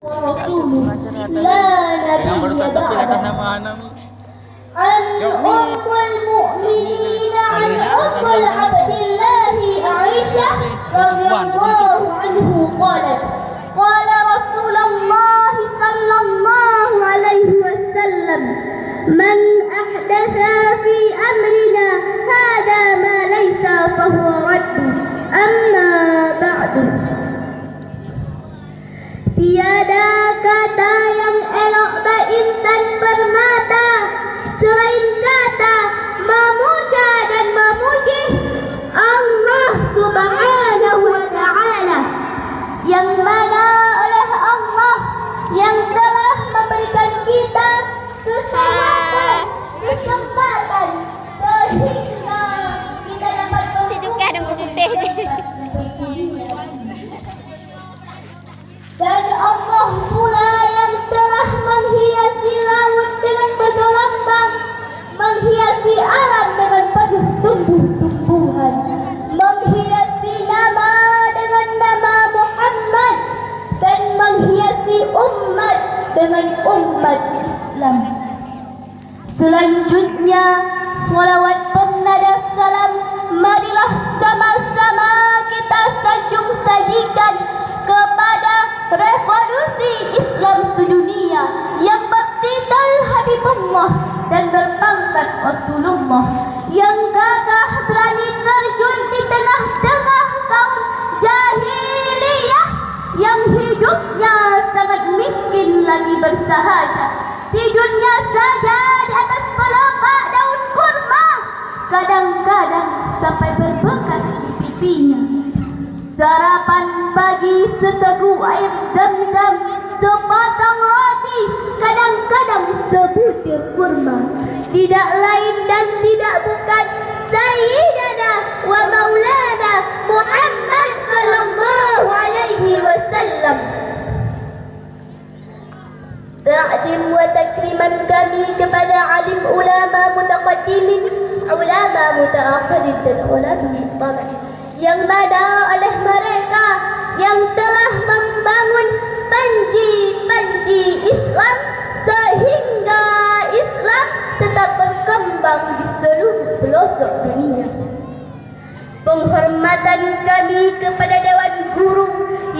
ورسوله لا نبي بعده. عن أم المؤمنين عن أم العبد الله عائشة رضي الله عنه قالت قال رسول الله صلى الله عليه وسلم من أحدث في أمرنا هذا ما ليس فهو رد. أما بعد, tiada kata yang elok berintan permata selain kata memuja dan memuji Allah Subhanahu wa Ta'ala, yang mana oleh Allah yang telah memberikan kita kesempatan sehingga kita dapat dan Allah pula yang telah menghiasi laut dengan bergelombang, menghiasi alam dengan penuh tumbuh-tumbuhan, menghiasi nama dengan nama Muhammad, dan menghiasi umat dengan umat Islam. Selanjutnya, salawat pernada salam marilah sama-sama kita sanjung-sajikan kepada revolusi Islam sedunia yang bertitel Habibullah dan berpangkat Rasulullah, yang gagah berani terjun di tengah-tengah kaum jahiliyah yang hidupnya sangat miskin lagi bersahaja, tidurnya saja di atas pelepah daun kurma, kadang-kadang sampai berbekas di pipinya. Sarapan pagi seteguk air zam-zam, sepotong roti, kadang-kadang sebutir kurma. Tidak lain dan tidak bukan Sayyidina wa Maulana Muhammad sallallahu alaihi wasallam. Ta'zim wa takriman kami kepada alim ulama mutaqaddimin, ulama mutaakhirin dan ulama mutabain, yang mana oleh mereka yang telah membangun panji-panji Islam sehingga Islam tetap berkembang di seluruh pelosok dunia. Penghormatan kami kepada Dewan Guru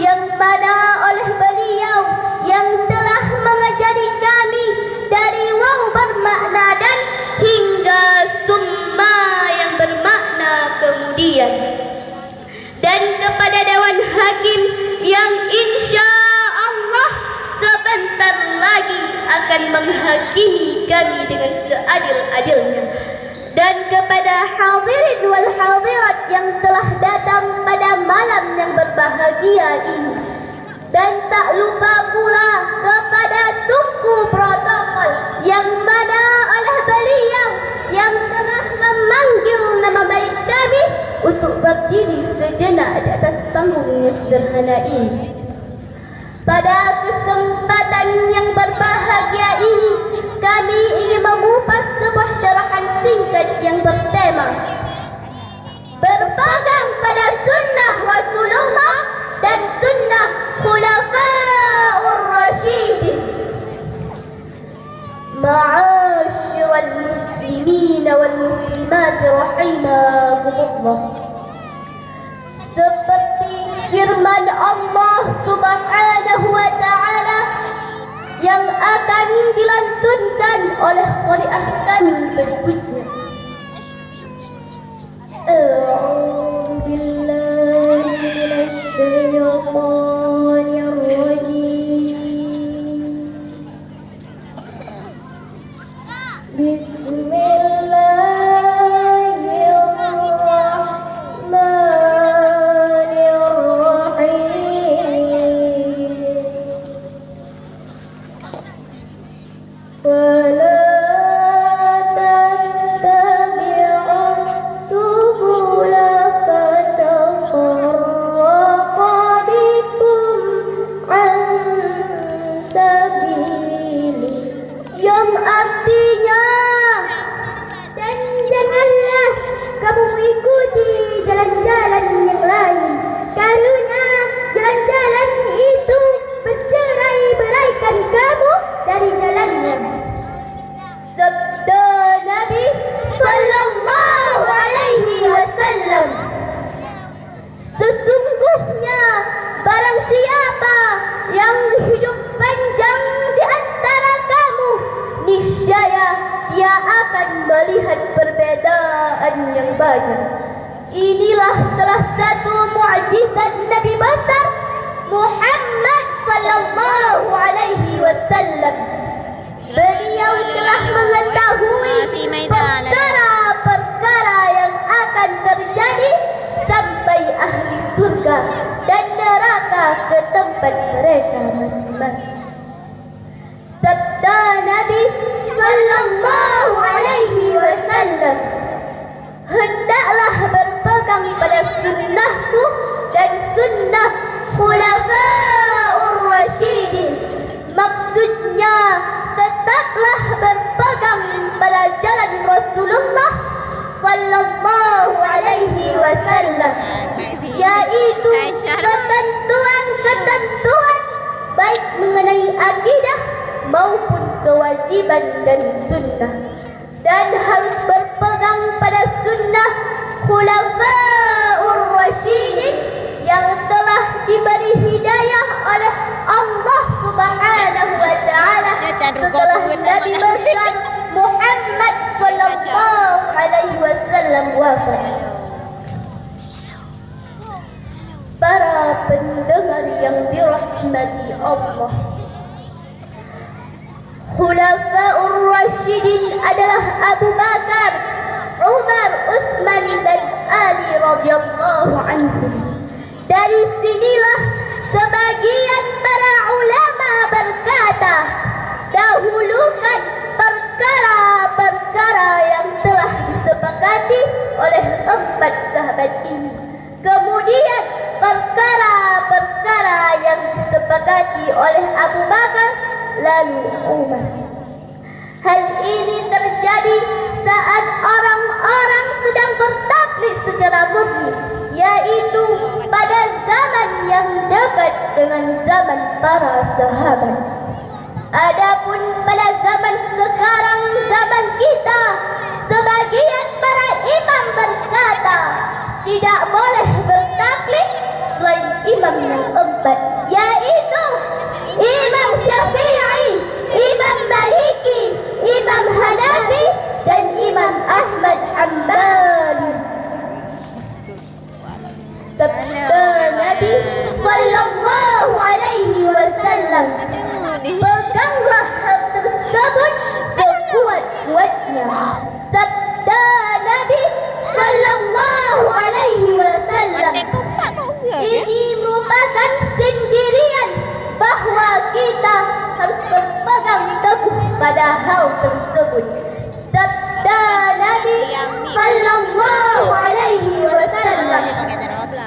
yang mana oleh beliau yang telah mengajari kami dari waw bermakna dan hingga summa yang bermakna kemudian, dan kepada Dewan Hakim yang insya Allah sebentar lagi akan menghakimi kami dengan seadil-adilnya, dan kepada hadirin wal hadirat yang telah datang pada malam yang berbahagia ini, dan tak lupa pula kepada Tunku Protokol yang mana oleh beliau yang telah memanggil nama baik kami untuk berdiri sejenak di atas panggung yang sederhana ini. Pada kesempatan yang berbahagia ini, kami ingin mengupas sebuah syarahan singkat yang bertema berpegang pada sunnah Rasulullah dan sunnah Khulafaur Rasyidin. Ma'asyiral muslimin wal muslimat rahimakumullah. Seperti firman Allah Subhanahu wa Ta'ala yang akan dilantunkan oleh qari'ah kami berikutnya. A'udzu billahi minasy syaithanir rajim. Bismillahirrahmanirrahim. ia akan melihat perbedaan yang banyak. Inilah salah satu mukjizat Nabi besar Muhammad sallallahu alaihi wasallam. Beliau telah mengetahui perkara-perkara yang akan terjadi sampai ahli surga dan neraka ke tempat mereka masing-masing. Sabda Nabi sallallahu alaihi wasallam, hendaklah berpegang pada sunnahku dan sunnah khulafaur rasyidin. Maksudnya, tetaplah berpegang pada jalan Rasulullah sallallahu alaihi wasallam, yaitu ketentuan-ketentuan baik mengenai akidah maupun kewajiban dan sunnah, dan harus berpegang pada sunnah khulafaur rasyidin yang telah diberi hidayah oleh Allah Subhanahu wa taala setelah Nabi besar Muhammad sallallahu alaihi wasallam wafat. Para pendengar yang dirahmati Allah, Khulafaur Rasyidin adalah Abu Bakar, Umar, Utsman dan Ali radhiyallahu anhum. Dari sinilah sebagian para ulama berkata, dahulukan perkara-perkara yang telah disepakati oleh empat sahabat ini, kemudian perkara-perkara yang disepakati oleh Abu Bakar, lalu Umar. Hal ini terjadi saat orang-orang sedang bertaklid secara murni, yaitu pada zaman yang dekat dengan zaman para sahabat. Adapun pada zaman sekarang, zaman kita, sebagian para imam berkata tidak boleh bertaklid selain imam yang empat, yaitu Imam Syafi'i, Imam Maliki, Imam Hanafi dan Imam Ahmad Hanbali. Sabda Nabi sallallahu alaihi wasallam, peganglah hal tersebut sekuat-kuatnya. Sabda Nabi sallallahu alaihi wasallam, ini merupakan sendirian bahawa kita harus berpegang teguh pada hal tersebut. Sabda Nabi sallallahu alaihi wasallam,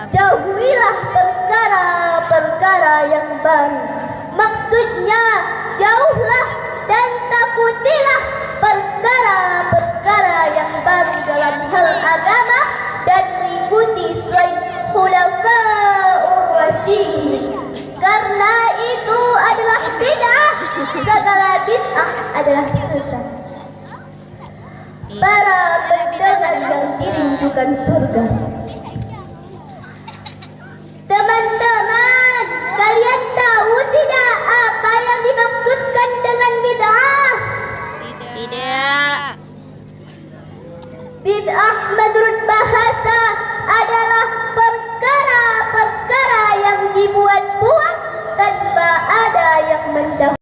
jauhilah perkara-perkara yang baru. Maksudnya, jauhlah dan takutilah perkara-perkara yang baru dalam hal agama dan mengikuti selain khulafaur rasyidin, karena itu adalah bid'ah. Segala bid'ah adalah sesat. Para pendengar yang dirindukan surga, teman-teman, kalian tahu tidak apa yang dimaksudkan dengan bid'ah? Tidak. Bid'ah menurut